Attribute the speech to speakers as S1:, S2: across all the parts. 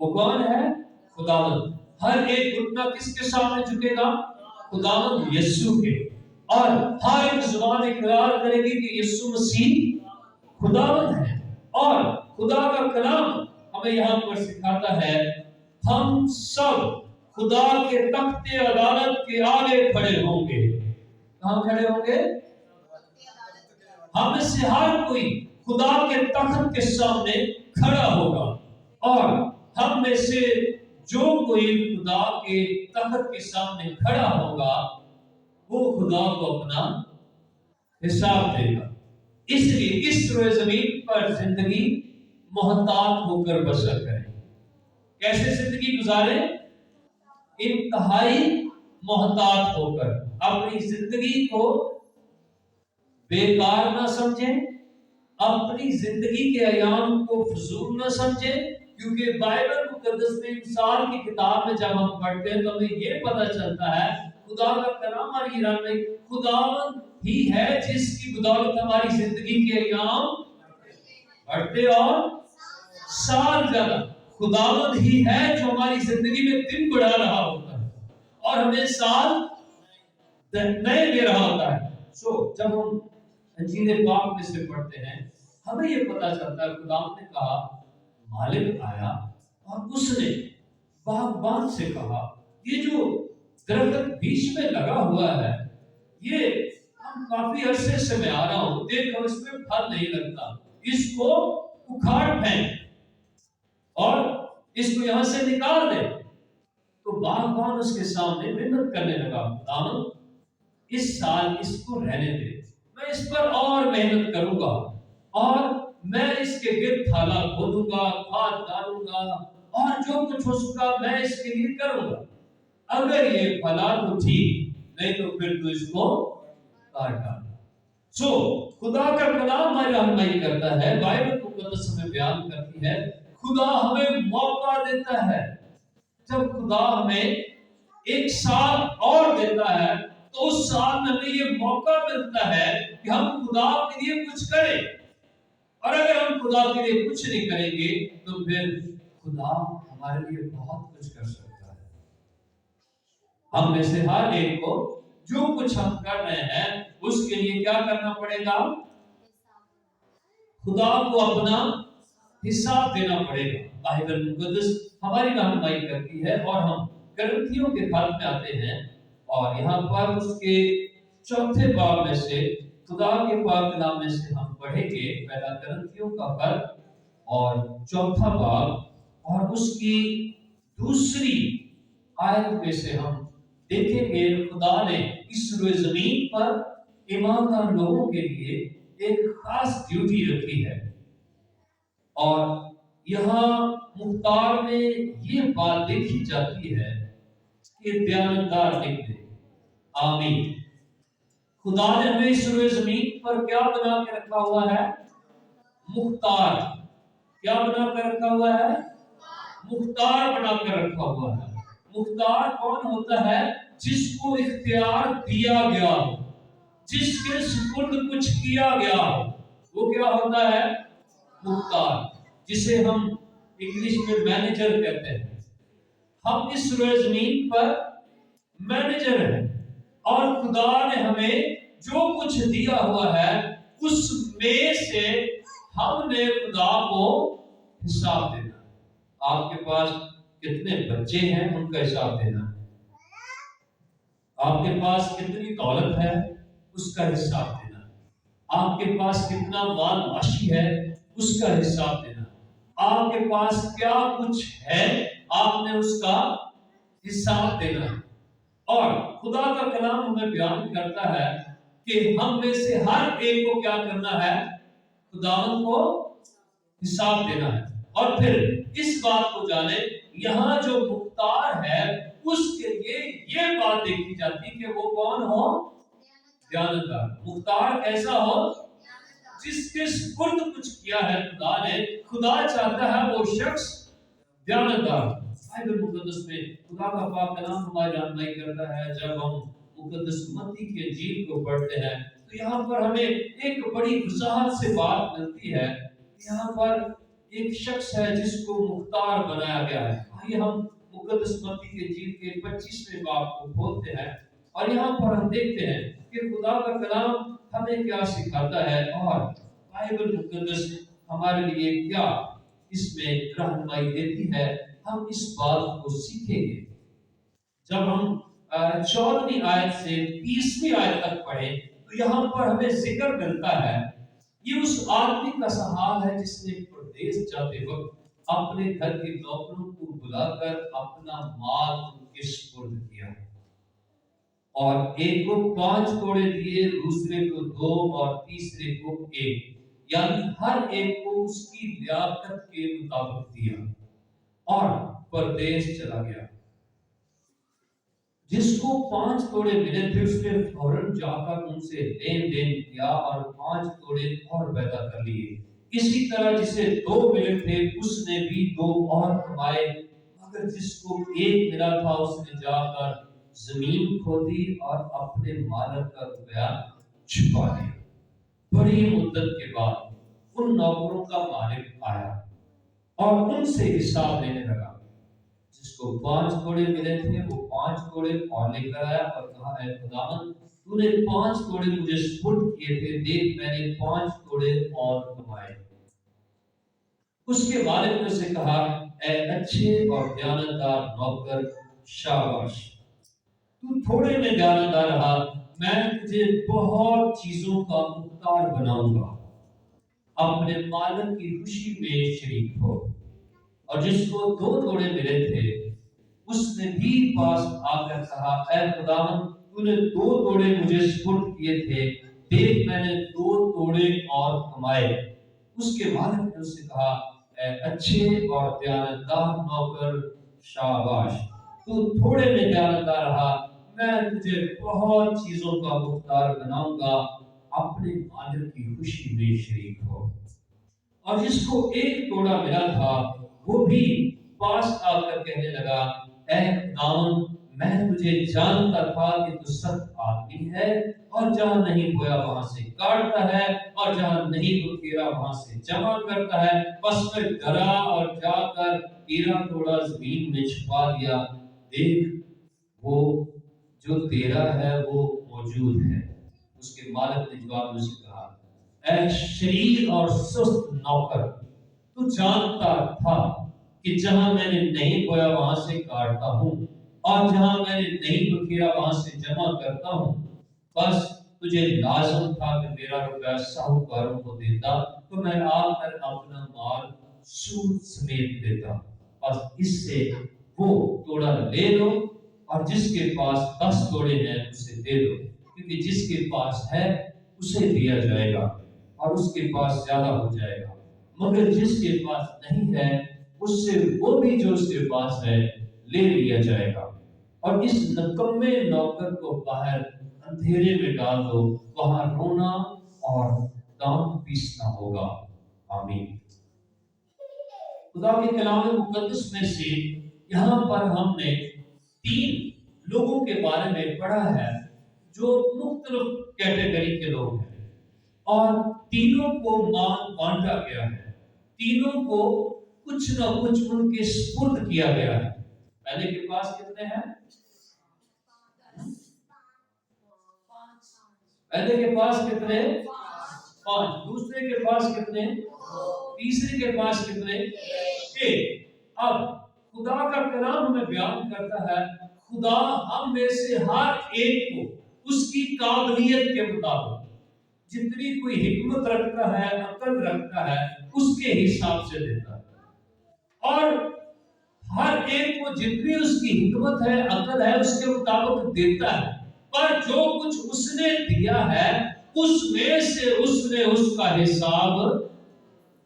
S1: وہ کون ہے؟ خداوند۔ ہر ایک گھٹنا کس کے سامنے جھکے گا؟ خداوند یسوع کے، اور ہر ایک زبان اقرار کرے گی کہ یسوع مسیح خداوند ہے۔ اور خدا کا کلام ہمیں یہاں پر سکھاتا ہے ہم سب خدا کے تخت عدالت کے آگے کھڑے ہوں گے۔ کہاں کھڑے ہوں گے؟ ہم میں سے ہر کوئی خدا کے تخت کے سامنے کھڑا ہوگا، اور ہم میں سے جو کوئی خدا کے تخت کے سامنے کھڑا ہوگا وہ خدا کو اپنا حساب دے گا۔ اس لیے اس روئے زمین پر زندگی محتاط ہو کر بسر کریں۔ کیسے زندگی گزاریں؟ انتہائی محتاط ہو کر۔ اپنی زندگی کو بیکار نہ سمجھیں، اپنی زندگی کے ایام کو فضول نہ سمجھیں، کیونکہ بائبل مقدس میں انسان کی کتاب میں جب ہم پڑھتے ہیں تو ہمیں یہ پتہ چلتا ہے خدا کا کلام اور ایران میں خداوند ہی ہے جس کی بدولت ہماری زندگی کے ایام بڑھتے اور سال زیادہ۔ خداوند ہی ہے جو ہماری زندگی میں دن بڑھا رہا ہوتا ہے اور ہمیں سال نئے دے رہا ہوتا ہے۔ جب ہم انجیل پاک میں سے پڑھتے ہیں ہمیں یہ پتہ چلتا ہے خداوند نے کہا، مالک آیا اور اس نے باغبان سے کہا یہ جو درخت بیچ میں لگا ہوا ہے یہ ہم کافی عرصے سے میں آ رہا ہوں، دیکھو اس میں پھل نہیں لگتا، اس کو اکھاڑ پھینک اور اس کو یہاں سے نکال دے۔ تو باغبان اس کے سامنے منت کرنے لگا، خداوند اس سال اس کو رہنے دے، میں اس پر اور محنت کروں گا اور میں اس کے گرد تھالا کھودوں گا، کھاد ڈالوں گا اور جو کچھ ہو سکا میں اس کے لیے کروں گا، اگر یہ پھلا تو ٹھیک، نہیں تو پھر تو اس کو کاٹ ڈالنا۔ خدا کا کلام ہماری رہنمائی کرتا ہے، بائبل مقدس ہمیں بیان کرتی ہے، خدا ہمیں موقع دیتا ہے۔ جب خدا ہمیں ایک سال اور دیتا ہے تو اس سال میں ہمیں یہ موقع ملتا ہے کہ ہم خدا کے لیے کچھ کریں، اور اگر ہم خدا کے لیے کچھ نہیں کریں گے تو پھر خدا ہمارے لیے بہت کچھ کر سکتا ہے۔ ہم میں سے ہر ایک کو جو کچھ ہم کر رہے ہیں اس کے لیے کیا کرنا پڑے گا؟ خدا کو اپنا حساب دینا پڑے گا۔ بائبل مقدس ہماری رہنمائی کرتی ہے، اور ہم کرنتھیوں کے خط میں آتے ہیں اور یہاں پر اس کے چوتھے باب میں سے خدا کے پاک کلام میں سے ہم پڑھیں گے پہلا کرنتھیوں کا خط اور چوتھا باب، اور اس کی دوسری آیت میں سے ہم دیکھیں گے خدا نے اس روئے زمین پر ایماندار لوگوں کے لیے ایک خاص ڈیوٹی رکھی ہے، اور یہاں مختار میں یہ بات دیکھی جاتی ہے کہ دیانتدار نکلے۔ آمین۔ خدا نے ہمیں اس روئے زمین پر کیا بنا کے رکھا ہوا ہے؟ مختار۔ کیا بنا کر رکھا ہوا ہے؟ مختار بنا کر رکھا ہوا ہے۔ مختار کون ہوتا ہے؟ جس کو اختیار دیا گیا ہو، جس کے سپرد کچھ کیا گیا ہو، وہ کیا ہوتا ہے؟ مختار، جسے ہم انگلش میں مینیجر کہتے ہیں۔ ہم اس روئے زمین پر مینیجر ہیں، اور خدا نے ہمیں جو کچھ دیا ہوا ہے اس میں سے ہم نے خدا کو حساب دینا۔ آپ کے پاس کتنے بچے ہیں ان کا حساب دینا، آپ کے پاس کتنی دولت ہے اس کا حساب دینا، آپ کے پاس کتنا مال معاشی ہے اس کا حساب دینا، آپ کے پاس کیا کچھ ہے آپ نے اس کا حساب دینا۔ اور خدا کا کلام ہمیں بیان کرتا ہے کہ ہم میں سے ہر ایک کو کیا کرنا ہے؟ خداوند کو حساب دینا ہے۔ اور پھر اس بات کو جانے، یہاں جو مختار ہے اس کے لیے یہ بات دیکھی جاتی کہ وہ کون ہو؟ دیانتدار۔ مختار ایسا ہو جس کے سپرد کچھ کیا ہے خدا نے، خدا چاہتا ہے وہ شخص دیانتدار۔ بائبل مقدس میں خدا کا پاک کلام ہماری رہنمائی کرتا ہے، جب ہم مقدس متی کی انجیل کو پڑھتے ہیں تو یہاں پر ہمیں ایک بڑی وضاحت سے بات ملتی ہے۔ یہاں پر ایک شخص ہے جس کو مختار بنایا گیا ہے۔ آئیے ہم مقدس متی کے انجیل کے 25ویں باب کو کھولتے ہیں اور یہاں پر ہم دیکھتے ہیں کہ خدا کا کلام ہمیں کیا سکھاتا ہے اور بائبل مقدس ہمارے لیے کیا اس میں رہنمائی دیتی ہے، ہم اس بات کو سیکھیں گے۔ جب ہم 14ویں آیت سے 30ویں آیت تک پڑھیں تو یہاں پر ہمیں ذکر ملتا ہے، یہ اس آدمی کا حال ہے جس نے پردیس جاتے وقت اپنے گھر کے نوکروں کو بلا کر اپنا مال ان کے سپرد کیا، اور ایک کو 5 توڑے دیے، دوسرے کو 2 اور تیسرے کو 1، یعنی ہر ایک کو اس کی لیاقت کے مطابق دیا اور پردیس چلا گیا۔ جس کو 5 توڑے ملے تھے اس نے فوراً جا کر ان سے لین دین کیا اور 5 توڑے اور پیدا کر لیے۔ اسی طرح جسے 2 ملے تھے اس نے بھی 2 اور کمائے، مگر جس کو 1 ملا تھا اس نے جا کر زمین کھودی اور اپنے مالک کا روپیہ چھپا لیا۔ بڑی مدت کے بعد ان نوکروں کا مالک آیا اور ان سے حساب لینے لگا۔ جس کو 5 توڑے ملے تھے وہ 5 توڑے اور لے کر آیا اور کہا، اے خداوند، تو نے 5 توڑے مجھے سپرد کیے تھے، دیکھ میں نے 5 توڑے اور کمائے۔ اس کے مالک نے اسے کہا، اے اچھے اور دیانتدار نوکر، شاباش، تو تھوڑے میں دیانتدار رہا، میں تجھے بہت چیزوں کا مختار بناؤں گا، اپنے مالک کی خوشی میں شریک ہو۔ اور جس کو 2 توڑے ملے تھے اس نے بھی پاس آ کر کہا، اے خداوند، تو نے 2 توڑے مجھے سپرد کیے تھے، دیکھ میں نے 2 توڑے اور کمائے۔ اس کے مالک نے اس سے کہا، اے اچھے اور دیانتدار نوکر، شاباش، تو تھوڑے میں دیانتدار رہا، میں تجھے بہت چیزوں کا مختار بناؤں گا، اپنے مالک کی خوشی میں شریک ہو۔ اور جس کو 1 توڑا ملا تھا وہ بھی پاس آ کر کہنے لگا، اے خداوند، میں تجھے جانتا تھا کہ تو سخت آدمی ہے اور جہاں نہیں بویا وہاں سے کاٹتا ہے اور جہاں نہیں بکھیرا وہاں سے جمع کرتا ہے، بس میں ڈرا اور جا کر ہیرا توڑا زمین میں چھپا دیا، دیکھ وہ جو تیرا ہے وہ موجود ہے۔ اس کے مالک نے جواب میں سے کہا، اے شریر اور سست نوکر، تو جانتا تھا کہ جہاں میں نے نہیں بویا وہاں سے کاٹتا ہوں اور جہاں میں نے نہیں بکھیرا وہاں سے جمع کرتا ہوں، بس تجھے لازم تھا کہ میرا روپیہ ساہوکاروں کو دیتا تو میں آ کر اپنا مال سود سمیت دیتا، بس اس سے وہ توڑا لے لو اور جس کے پاس 10 توڑے ہیں اسے دے دو، کیونکہ جس کے پاس ہے اسے دیا جائے گا اور اس کے پاس زیادہ ہو جائے گا، مگر جس کے پاس نہیں ہے اس سے وہ بھی جو اس کے پاس ہے لے لیا جائے گا۔ اور اس نکمے نوکر کو باہر اندھیرے میں ڈال دو، وہاں رونا اور دام پیسنا ہوگا۔ آمین۔ خدا کے کلام مقدس میں سے یہاں پر ہم نے 3 لوگوں کے بارے میں پڑھا ہے جو مختلف کیٹیگری کے لوگ ہیں، اور تینوں کو مال بانٹا گیا ہے، تینوں کو کچھ نہ کچھ ان کے سپرد کیا گیا ہے۔ پہلے کے پاس کتنے ہیں؟ پہلے کے پاس کتنے؟ 5۔ دوسرے کے پاس کتنے؟ 2۔ تیسرے کے پاس کتنے؟ 1۔ اب خدا کا کلام ہمیں بیان کرتا ہے خدا ہم میں سے ہر ایک کو اس کی قابلیت کے مطابق جتنی کوئی حکمت رکھتا ہے، عقل رکھتا ہے، اس کے حساب سے دیتا ہے، اور ہر ایک کو جتنی اس کی حکمت ہے، عقل ہے، اس کے مطابق دیتا ہے، پر جو کچھ اس نے دیا ہے اس میں سے اس نے اس کا حساب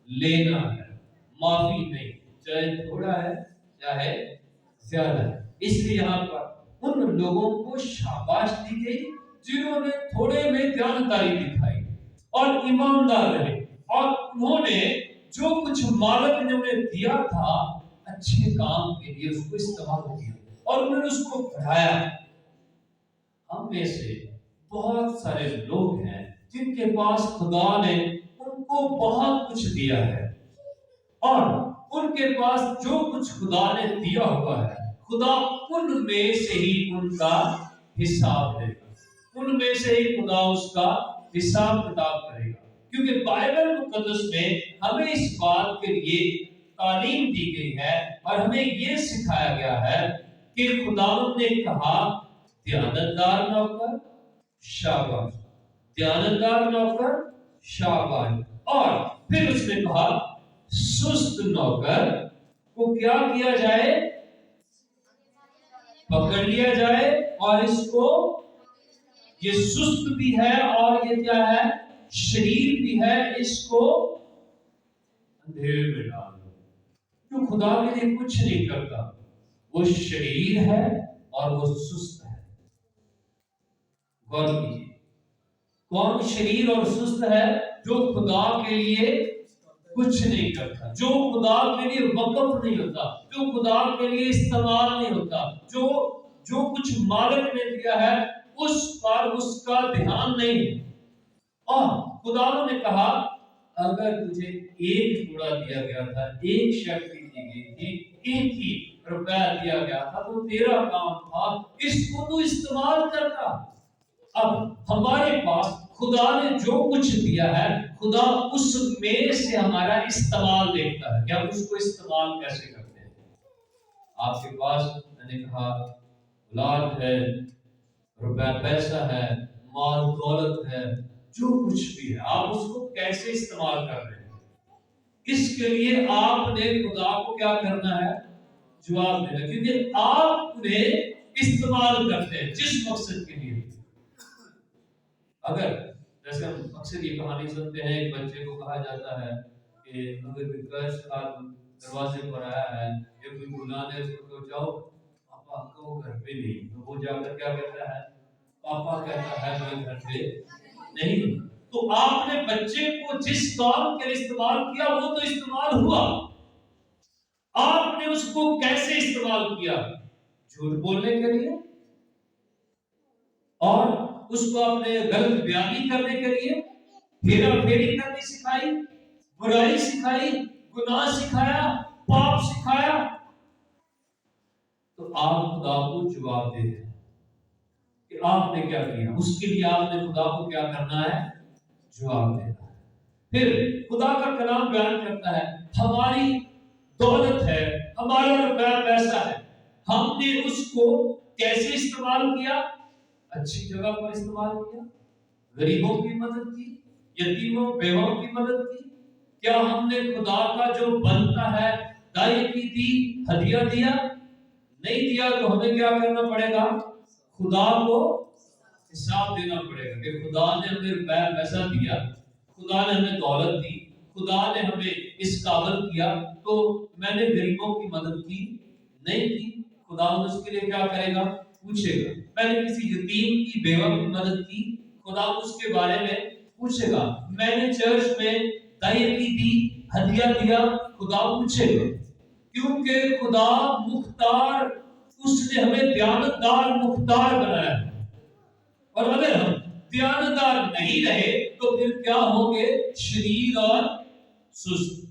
S1: لینا ہے، معافی نہیں، چاہے تھوڑا ہے چاہے زیادہ ہے۔ اس لیے یہاں پر ان لوگوں کو شاباش دی گئی جنہوں نے تھوڑے میں دیانتداری دکھائی اور ایماندار رہے، اور انہوں نے جو کچھ مالک نے انہیں دیا تھا اچھے کام کے لیے اس کو استعمال کیا اور انہوں نے اس کو بڑھایا۔ ہم میں سے بہت سارے لوگ ہیں جن کے پاس خدا نے ان کو بہت کچھ دیا ہے اور ان کے پاس جو کچھ خدا نے دیا ہوا ہے خدا ان میں سے ہی ان کا حساب لے گا، ان میں سے ہی خدا اس کا حساب کتاب کرے گا، کیونکہ بائبل مقدس میں ہمیں اس بات کے لیے تعلیم دی گئی ہے اور ہمیں یہ سکھایا گیا ہے کہ خداوند نے کہا دیانتدار نوکر شاباش، دیانتدار نوکر شاباش، اور پھر اس نے کہا سست نوکر کو کیا کیا جائے، پکڑ لیا جائے، اور اس کو یہ سست بھی ہے اور یہ کیا ہے شریر بھی ہے، اس کو اندھیرے میں ڈال دو، جو خدا کے لیے کچھ نہیں کرتا، وہ شریر ہے اور وہ سست ہے۔ غور کیجیے، کون شریر اور سست ہے؟ جو خدا کے لیے کچھ نہیں کرتا، جو خدا کے لیے وقف نہیں ہوتا، جو خدا کے لیے استعمال نہیں ہوتا، جو کچھ مالک نے دیا ہے اس پر اس کا دھیان نہیں ہے۔ اور خدا نے کہا اگر تجھے ایک ٹکڑا دیا گیا تھا، ایک شکتی دی گئی تھی، ایک ہی روپیہ دیا گیا تھا، تو تیرا کام تھا اس کو تو استعمال کرتا۔ اب ہمارے پاس خدا نے جو کچھ دیا ہے خدا اس میں سے ہمارا استعمال دیکھتا ہے کہ ہم اس کو استعمال کیسے کرتے ہیں۔ آپ کے پاس میں نے کہا اولاد ہے، روپیہ پیسہ ہے، مال دولت ہے، جو کچھ بھی ہے، آپ اس کو کیسے استعمال کر رہے ہیں، اس کے لیے آپ نے خدا کو کیا کرنا ہے، جواب دینا، کیونکہ آپ نے استعمال کرتے ہیں جس مقصد کے لیے۔ اگر جیسے ہم اکثر یہ کہانی سنتے ہیں، ایک بچے کو کہا جاتا ہے کہ اگر کوئی قرض دروازے پر آیا ہے یا کوئی بلانے اس کو تو جاؤ، پاپا کو گھر پہ نہیں، تو وہ جا کر کیا کہتا ہے، پاپا کہتا ہے میں گھر پہ نہیں۔ تو آپ نے بچے کو جس کام کے لیے استعمال کیا وہ تو استعمال ہوا، آپ نے اس کو کیسے استعمال کیا، جھوٹ بولنے کے لیے، اور اس کو اپنے غلط بیانی کرنے کے لیے، ہیرا پھیری کرنی سکھائی، برائی سکھائی، گناہ سکھایا، پاپ سکھایا، تو آپ خدا کو جواب دے دیں کہ آپ نے کیا کیا، اس کے لیے آپ نے خدا کو کیا کرنا ہے، جواب دینا ہے۔ پھر خدا کا کلام بیان کرتا ہے ہماری دولت ہے، ہمارا روپیہ پیسہ ہے، ہم نے اس کو کیسے استعمال کیا، اچھی جگہ پر استعمال کیا، غریبوں کی مدد کی، یتیموں بیواؤں کی مدد کی، کیا ہم نے خدا کا جو بنتا ہے دائیں کی دی، ہدیہ دیا، نہیں دیا تو ہمیں کیا کرنا پڑے گا، خدا کو حساب دینا پڑے گا کہ خدا نے ہمیں روپیہ پیسہ دیا، خدا نے ہمیں دولت دی، خدا نے ہمیں اس قابل کیا، تو میں نے غریبوں کی مدد کی نہیں کی، خدا اس کے لیے کیا کرے گا، پوچھے گا۔ میں نے کسی یتیم کی بیوہ کی مدد کی، خدا اس کے بارے میں پوچھے گا۔ میں نے چرچ میں دائیکی دی، ہدیہ دیا، خدا پوچھے گا، کیونکہ خدا مختار، اس نے ہمیں دیانتدار مختار بنایا ہے، اور اگر ہم دیانتدار نہیں رہے تو پھر کیا ہوں گے، شریر اور سست۔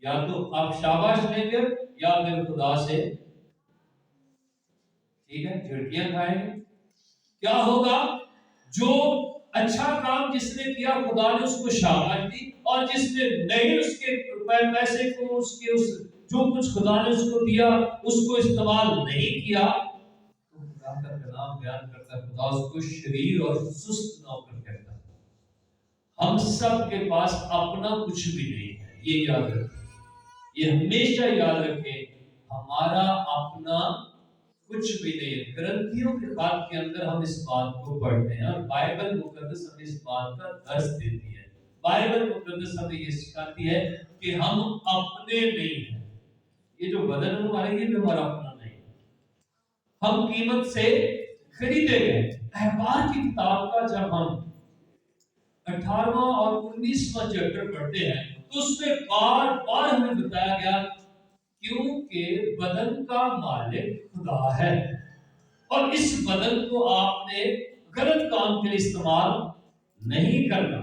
S1: یا تو آپ شاباش لیں گے یا پھر خدا سے ٹھیک ہے جھڑکیاں کھائیں گے۔ کیا ہوگا، جو اچھا کام جس نے کیا خدا نے اس کو شاباش دی، اور جس نے نہیں اس کے پیسے کو، اس کے جو کچھ خدا نے اس کو دیا اس کو استعمال نہیں کیا، تو خدا کا کلام بیان کرتا ہے خدا اس کو شریر اور سست نوکر کہتا ہے۔ ہم سب کے پاس اپنا کچھ بھی نہیں ہے، یہ یاد رکھیں، یہ ہمیشہ یاد رکھیں، ہمارا اپنا کچھ بھی نہیں ہے۔ کرنتھیوں کے خط کے اندر ہم اس بات کو پڑھتے ہیں، اور بائبل مقدس ہمیں اس بات کا درس دیتی ہے۔ بائبل مقدس ہمیں یہ سکھاتی ہے کہ ہم اپنے نہیں ہیں، یہ جو بدن ہمارا یہ بھی ہمارا اپنا نہیں ہے، ہم قیمت سے خریدے گئے۔ احبار کی کتاب کا جب ہم 18واں اور 19واں چیپٹر پڑھتے ہیں تو اس میں بار بار ہمیں بتایا گیا کیونکہ بدن کا مالک خدا ہے، اور اس بدن کو آپ نے غلط کام کے لیے استعمال نہیں کرنا۔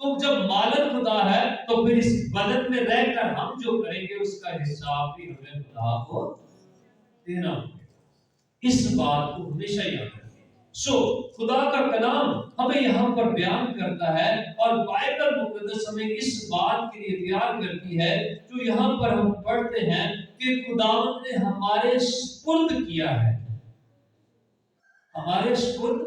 S1: تو جب مالک خدا ہے تو پھر اس بدن میں رہ کر ہم جو کریں گے اس کا حساب بھی ہمیں خدا کو دینا ہوگا. اس بات کو ہمیشہ یاد رکھیں. خدا کا کلام ہمیں یہاں پر بیان کرتا ہے اور بائبل مقدس ہمیں اس بات کے لیے تیار کرتی ہے جو یہاں پر ہم پڑھتے ہیں کہ خداوند نے ہمارے سپرد کیا ہے. ہمارے سپرد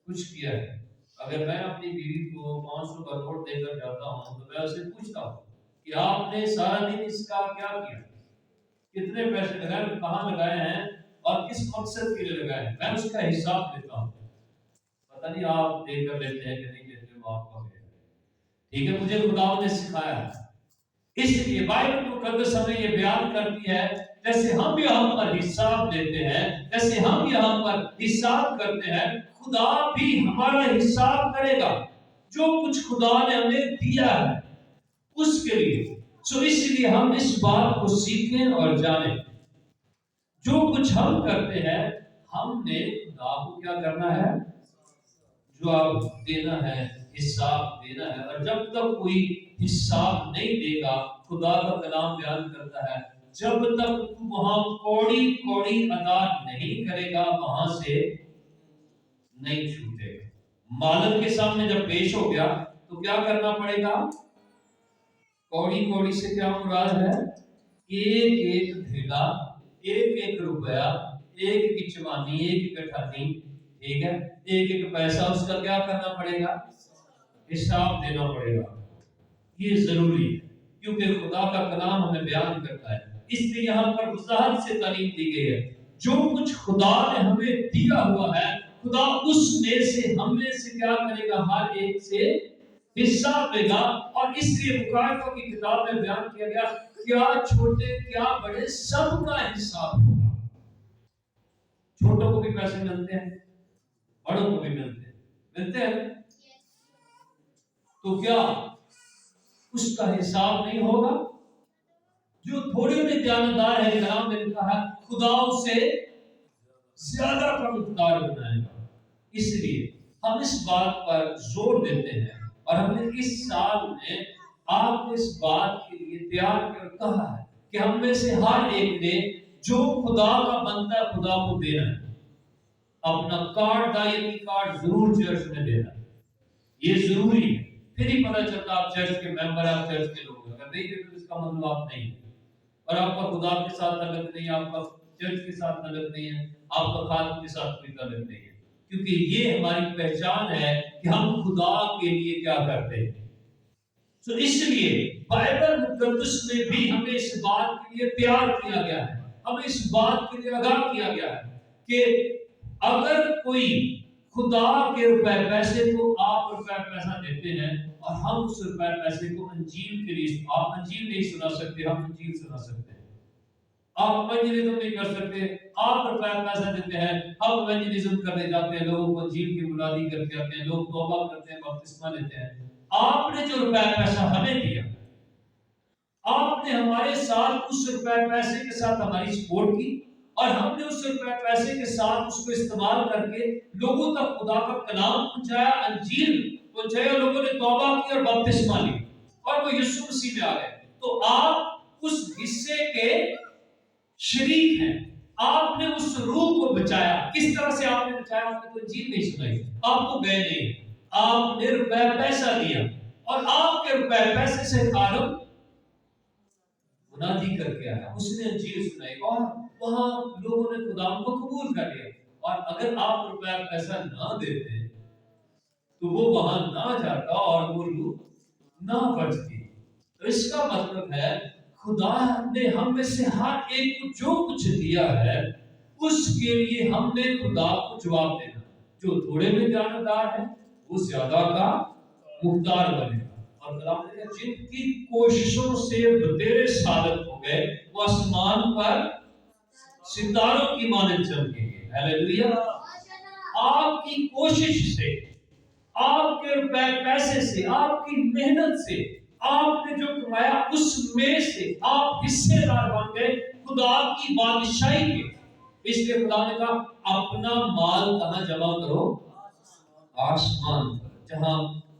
S1: کچھ کیا ہے. اگر میں اپنی بیوی کو 500 کا نوٹ دے کر جاتا ہوں تو میں اسے پوچھتا ہوں کہ آپ نے سارا دن اس کا کیا کیا, کتنے پیسے لگائے, کہاں لگائے ہیں اور کس مقصد کے لیے لگائے ہیں. میں اس کا حساب دیتا ہوں. پتہ نہیں آپ دے کر لیتے ہیں کہ نہیں لیتے, وہ آپ کا ہے. ٹھیک ہے, مجھے خدا نے سکھایا ہے. اس لیے بائبل مقدس ہمیں یہ بیان کرتی ہے جیسے ہم یہاں پر حساب دیتے ہیں, جیسے ہم یہاں پر حساب کرتے ہیں, خدا بھی ہمارا حساب کرے گا. جو کچھ خدا نے ہمیں دیا ہے اس کے لیے. اس لیے ہم اس بات کو سیکھیں اور جانیں. جو کچھ ہم کرتے ہیں ہم نے خدا کو کیا کرنا ہے, جواب دینا ہے, حساب دینا ہے. اور جب تک کوئی حساب نہیں دے گا, خدا کا کلام بیان کرتا ہے جب تک تو وہاں کوڑی کوڑی ادا نہیں کرے گا وہاں سے نہیں چھوٹے گا. مالک کے سامنے جب پیش ہو گیا تو کیا کرنا پڑے گا؟ کوڑی کوڑی سے کیا مراد ہے؟ ایک ایک ڈھیلا, ایک ایک روپیہ, ایک ایک چوانی, ایک ایک اٹھانی, ٹھیک ہے, ایک ایک پیسہ اس کا کیا کرنا پڑے گا؟ حساب دینا پڑے گا. یہ ضروری ہے کیونکہ خدا کا کلام ہمیں بیان کرتا ہے. اس لیے یہاں پر وضاحت سے تعلیم دی گئی ہے. جو کچھ خدا نے ہمیں دیا ہوا ہے خدا اس میں سے ہم میں سے کیا کرے گا؟ ہر ایک سے حساب لے گا. اور اس لیے مکاشفہ کی کتاب میں بیان کیا گیا کیا چھوٹے کیا بڑے سب کا حساب ہوگا. چھوٹوں کو بھی پیسے ملتے ہیں, بڑوں کو بھی ملتے ہیں, تو کیا اس کا حساب نہیں ہوگا؟ جو تھوڑے میں دیانتدار ہے, کلام میں لکھا ہے خدا اسے زیادہ کا مقدار بنائے گا. اس لیے ہم اس بات پر زور دیتے ہیں اور ہم نے اس سال میں آپ کو اس بات کے لیے تیار کر کہا ہے کہ ہم میں سے ہر ایک نے جو خدا کا بنتا ہے خدا کو دینا ہے. اپنا کارڈ, دائمی کارڈ ضرور چرچ میں دینا ہے. یہ ضروری ہے. پھر ہی پتہ چلتا آپ چرچ کے ممبر, آپ چرچ کے لوگ. اگر نہیں دیتے تو اس کا مطلب آپ نہیں ہے اور آپ کا خدا کے ساتھ تعلق نہیں, آپ کا چرچ کے ساتھ تعلق نہیں ہے, آپ کا خالق کے ساتھ کوئی تعلق نہیں ہے. کیونکہ یہ ہماری پہچان ہے کہ ہم خدا کے لیے کیا کرتے ہیں. اس لیے بائبل مقدس میں بھی ہمیں اس بات کے لیے تیار کیا گیا ہے, ہمیں اس بات کے لیے آگاہ کیا گیا ہے کہ اگر کوئی خدا کے روپے پیسے کو آپ روپے پیسہ دیتے ہیں اور ہم اس روپے پیسے کو انجیل کے لیے, آپ انجیل نہیں سنا سکتے, ہم انجیل سنا سکتے ہیں. آپ ایونجلزم نہیں کر سکتے, آپ روپے پیسہ دیتے ہیں, ہم ایونجلزم کرنے جاتے ہیں, لوگوں کو انجیل کی منادی کر کے آتے ہیں, لوگ توبہ کرتے ہیں, بپتسمہ لیتے ہیں. آپ نے جو روپے پیسہ ہمیں دیا, آپ نے ہمارے ساتھ اس روپے پیسے کے ساتھ ہماری سپورٹ کی اور ہم نے اس روپے پیسے کے ساتھ اس کو استعمال کر کے لوگوں تک خدا کا کلام پہنچایا, انجیل پہنچایا, لوگوں نے توبہ کی اور بپتسمہ لی اور وہ یسوع مسیح میں آ گئے. تو آپ اس حصے کے شریک ہیں. آپ نے اس روح کو بچایا. کس طرح سے آپ نے بچایا؟ آپ نے تو انجیل نہیں سنائی, آپ کو گئے نہیں, آپ نے روپے پیسہ دیا اور آپ کے روپے پیسے سے خالق منادی کر کے آیا, اس نے انجیل سنائی اور وہاں لوگوں نے خدا کو قبول کر لیا. اور اگر آپ روپے پیسہ نہ دیتے تو وہ وہاں نہ جاتا اور وہ روح نہ بچتی. تو اس کا مطلب ہے خدا نے ہم میں سے ہر ایک کو جو کچھ دیا ہے اس کے لیے ہم نے خدا کو جواب دینا. جو تھوڑے میں دیانتدار ہے وہ زیادہ کا مختار بنے گا. اور کلام نے جن کی کوششوں سے بتیرے ثابت ہو گئے وہ آسمان پر ستاروں کی مانند چمکیں گے. ہیلیلویا. آپ کی کوشش سے, آپ کے روپے پیسے سے, آپ کی محنت سے, آپ نے جو کمایا اس میں سے آپ حصے دار بن گئے خدا کی بادشاہی کے. اس لیے خدا نے کہا اپنا مال کہاں جمع کرو؟ آسمان پر, جہاں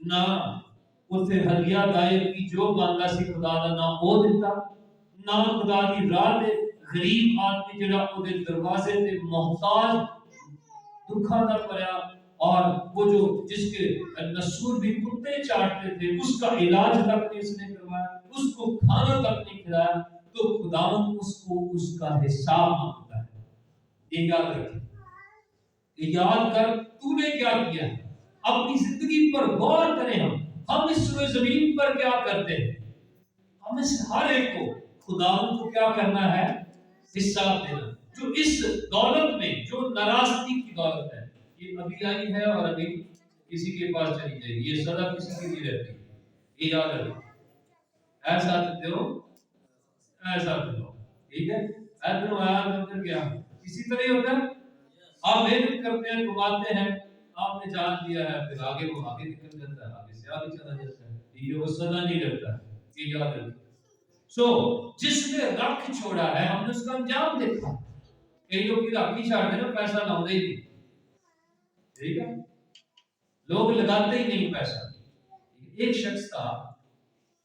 S1: نہ اتنے ہدیہ دائر کی جو مانگا سی خدا دا نہ وہ دیتا، نہ خدا دی راہ دے غریب آدمی جڑا وہ دروازے تے محتاج دکھا نہ پڑیا، اور وہ جو جس کے نسور بھی کتے چاٹتے تھے اس کا علاج تک نہیں اس نے کروایا، اس کو کھانا تک نہیں کھلایا، تو خداوند اس کو اس کا حساب مانگتا ہے۔ یہ یاد رکھیں، یہ یاد کر تو نے کیا کیا ہے، اپنی زندگی پر غور کریں۔ ہم اس روئے زمین پر کیا کرتے ہیں، ہم اس ہر ایک کو خداوند کو کیا کرنا ہے، حساب دینا۔ جو اس دولت میں جو ناراضگی کی دولت ہے، یہ ابھی آئی ہے اور ابھی کسی کے پاس چلی جائے گی، یہ سدا کسی کی نہیں رہتی، یہ یاد رکھو۔ ایسا دیتے ہو ایسا دو، ٹھیک ہے، ایسا آیا کر کے اسی طرح ہی ہوتا ہے۔ آپ محنت کرتے ہیں، کماتے ہیں، آپ نے جان دیا ہے، پھر آگے وہ آگے نکل جاتا ہے، آگے سے آگے چلا جاتا ہے، ٹھیک ہے، وہ سدا نہیں رہتا ہے، یہ یاد رکھو۔ سو جس نے رکھ چھوڑا ہے، ہم نے اس کا انجام دیکھا۔ کئی لوگ کی رکھ ہی چھاڑتے ہیں، پیسہ نہ ہوتا ہی نہیں، ٹھیک ہے، لوگ لگاتے ہی نہیں پیسہ۔ ایک شخص تھا،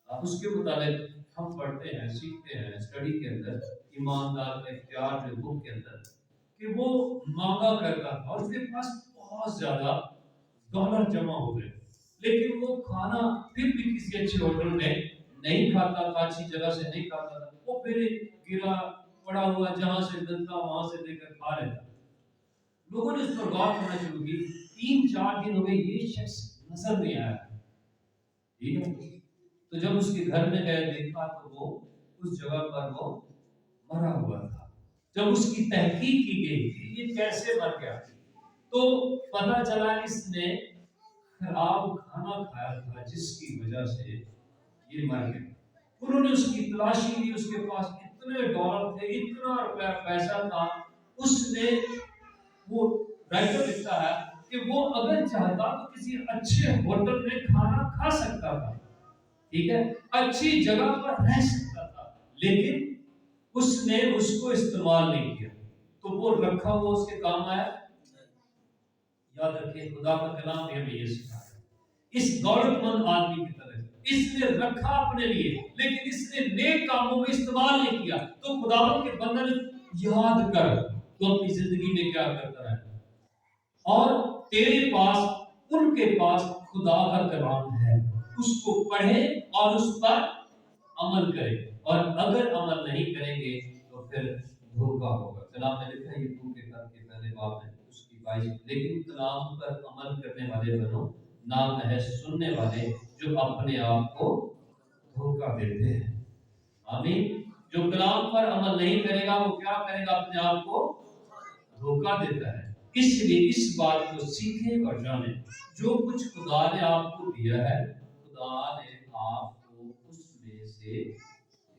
S1: اس کے مطابق ہم پڑھتے ہیں، سیکھتے ہیں اسٹڈی کے اندر، ایماندار کا اختیار جو بک کے اندر، کہ وہ مانگا کرتا تھا اور اس کے پاس بہت زیادہ ڈالر جمع ہو گئے، لیکن وہ کھانا پھر بھی کسی اچھے ہوٹل میں نہیں کھاتا تھا، اچھی جگہ سے نہیں کھاتا تھا، وہ پھر گرا پڑا ہوا جہاں سے ملتا وہاں سے لے کر کھا لیتا۔ لوگوں نے اس پر غور کرنا شروع کی، 3-4 دن ہو گئے یہ شخص نظر نہیں آیا، ٹھیک ہے، تو جب اس کے گھر میں گئے دیکھا تو وہ اس جگہ پر وہ مرا ہوا تھا۔ جب اس کی تحقیق کی گئی کہ یہ کیسے مر گیا، تو پتہ چلا اس نے خراب کھانا کھایا تھا جس کی وجہ سے یہ مر گیا۔ انہوں نے اس کی تلاشی لی، اس کے پاس اتنے ڈالر تھے، اتنا روپیہ پیسہ تھا، اس نے وہ رائٹر لکھتا ہے کہ وہ اگر چاہتا تو کسی اچھے ہوٹل میں کھانا کھا سکتا تھا، ٹھیک ہے، اچھی جگہ پر رہ سکتا تھا، لیکن اس نے اس کو استعمال نہیں کیا، تو وہ رکھا ہوا اس کے کام آیا۔ یاد رکھیں، خدا کا کلام بھی ہمیں یہ سکھاتا ہے، اس دولت مند آدمی کی طرح اس نے رکھا اپنے لیے، لیکن اس نے نیک کاموں میں استعمال نہیں کیا، تو خداوند کے بندے نے یاد کر تو اپنی زندگی میں کیا کرتا رہے، اور تیرے پاس ان کے پاس خدا کا کلام ہے، اس کو پڑھے اور اس پر عمل کرے، اور اگر عمل نہیں کریں گے تو پھر دھوکا ہوگا۔ کلام میں لکھا ہے یعقوب کے خط کے پہلے باب میں اس کی 22، لیکن کلام پر عمل کرنے والے بنو، نہ محض سننے والے جو اپنے آپ کو دھوکا دیتے ہیں۔ آمین۔ جو کلام پر عمل نہیں کرے گا وہ کیا کرے گا، اپنے آپ کو دھوکا دیتا ہے۔ اس لیے اس بات کو سیکھیں اور جانیں، جو کچھ خدا نے آپ کو دیا ہے، خدا نے آپ کو اس میں سے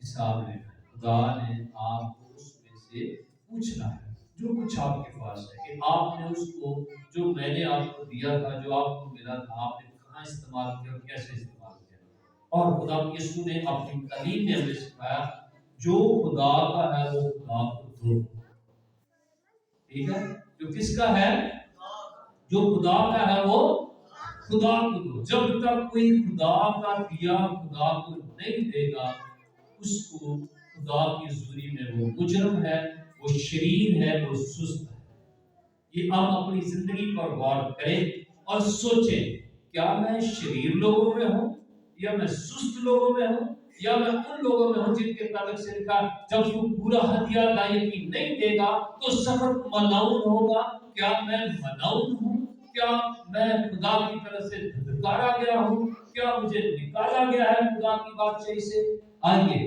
S1: حساب لینا ہے، خدا نے آپ کو اس میں سے پوچھنا ہے، جو کچھ آپ کے پاس ہے، کہ آپ نے اس کو، جو میں نے آپ کو دیا تھا، جو آپ کو ملا تھا، آپ نے کہاں استعمال کیا اور کیسے استعمال کیا۔ اور خدا یسوع نے اپنی تعلیم میں ہمیں سکھایا، جو خدا کا ہے وہ خدا کو دو، ٹھیک ہے، جو کس کا ہے، جو خدا کا ہے وہ خدا کو دو۔ جب تک کوئی خدا کا دیا خدا کو نہیں دے گا، اس کو خدا کی حضوری میں وہ مجرم ہے، وہ شریر ہے، وہ سست ہے۔ یہ ہم اپنی زندگی پر غور کریں اور سوچیں، کیا میں شریر لوگوں میں ہوں، یا میں سست لوگوں میں ہوں، یا میں ان لوگوں میں ہوں جن کے تعلق سے لکھا جب تو پورا ہدیہ لائقی نہیں دے گا تو سخت ملعون ہوگا۔ کیا میں ملعون ہوں؟ کیا میں خدا کی طرف سے دھتکارا گیا ہوں؟ کیا مجھے نکالا گیا ہے خدا کی بادشاہی سے؟ آئیے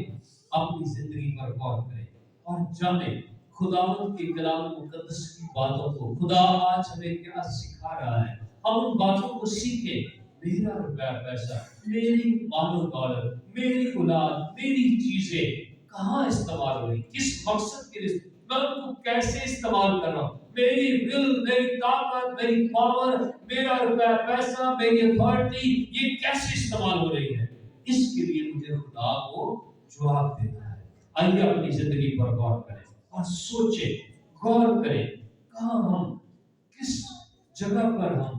S1: اپنی زندگی پر غور کریں اور جانیں خداوند کے کلام مقدس کی باتوں کو۔ خدا آج ہمیں کیا سکھا رہا ہے، ہم ان باتوں کو سیکھیں۔ میرا روپیہ پیسہ، میری مال و دولت، میری اولاد، میری چیزیں کہاں استعمال ہو رہی، کس مقصد کے لیے میں ان کو کیسے استعمال کر رہا ہوں، میری ول، میری طاقت، میری پاور، میرا روپیہ پیسہ، میری اتھارٹی، یہ کیسے استعمال ہو رہی ہے، اس کے لیے مجھے خدا کو جواب دینا ہے۔ آئیے اپنی زندگی پر غور کریں اور سوچیں، غور کریں، کہاں ہم، کس جگہ پر ہم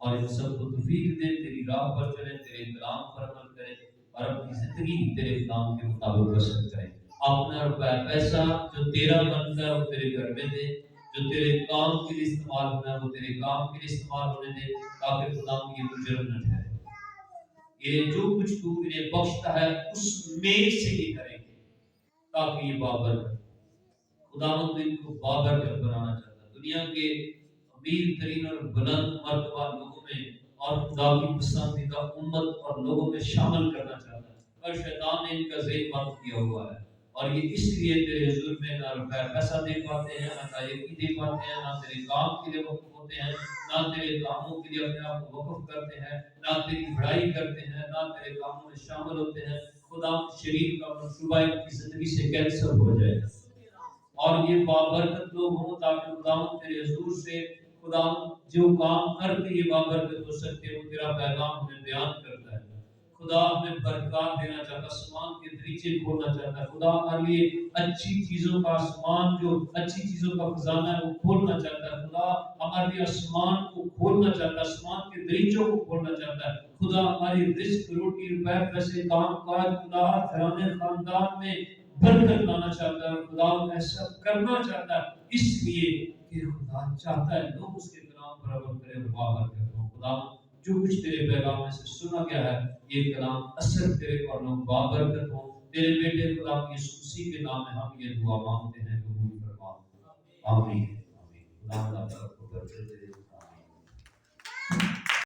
S1: اور ان سب کو توفیق دے تیری راہ پر چلیں، تیرے کلام پر عمل کریں اور اپنی زندگی تیرے کلام کے مطابق بسر کریں۔ اپنا روپیہ پیسہ جو تیرا بنتا ہے وہ تیرے گھر میں دے، جو تیرے کام کے لیے استعمال ہونا ہے وہ تیرے کام کے لیے استعمال ہونے دے، تاکہ خدا یہ مجرم نہ ٹھہرے۔ یہ جو کچھ تو انہیں بخشتا ہے اس میں سے یہ کریں گے تاکہ یہ بابرکت، خداوند ان کو بابرکت بنانا چاہتا ہے دنیا کے امیر ترین اور بلند مرتبہ لوگوں میں اور خدا کی پسندیدہ امت اور لوگوں میں شامل کرنا چاہتا ہے، پر شیطان نے ان کا ذہن بند کیا ہوا ہے اور یہ اس لیے تیرے حضور میں نہ روپیہ پیسہ دے پاتے ہیں، نہ لائقی دے پاتے ہیں، نہ تیرے کام کے لیے وقف ہوتے ہیں، نہ تیرے کاموں کے لیے اپنے آپ کو وقف کرتے ہیں، نہ تیری بڑائی کرتے ہیں، نہ تیرے کاموں میں شامل ہوتے ہیں۔ خدا شریف کا منصوبہ ان کی زندگی سے کینسل ہو جائے اور یہ بابرکت لوگ ہوں، تاکہ خدا تیرے حضور سے خدا جو کام کر کے یہ بابرکت ہو سکتے وہ تیرا پیغام ہمیں بیان کرتا ہے۔ خدا ہمیں برکات دینا چاہتا ہے، آسمان کے دریچے کھولنا چاہتا ہے، خدا ہمارے لیے اچھی چیزوں کا آسمان جو اچھی چیزوں کا خزانہ ہے وہ کھولنا چاہتا ہے، خدا ہمارے لیے آسمان کو کھولنا چاہتا ہے، آسمان کے دریچوں کو کھولنا چاہتا ہے، خدا ہماری رزق روٹی روپے پیسے کام کاج اولاد گھرانے خاندان میں برکت لانا چاہتا ہے، خدا ایسا کرنا چاہتا ہے اس لیے کہ خدا چاہتا ہے لوگ اس کے کلام پر عمل کریں اور بابرکت ہوں۔ خدا جو کچھ تیرے پیغام میں سے سنا گیا ہے یہ کلام اثر تیرے اور لوگ بابرکت ہوں، تیرے بیٹے خدا یسوع مسیح کے نام میں ہم یہ دعا مانگتے ہیں، قبول فرما۔ آمین۔ آمین۔ خدا اللہ تعالیٰ کو برکت دے۔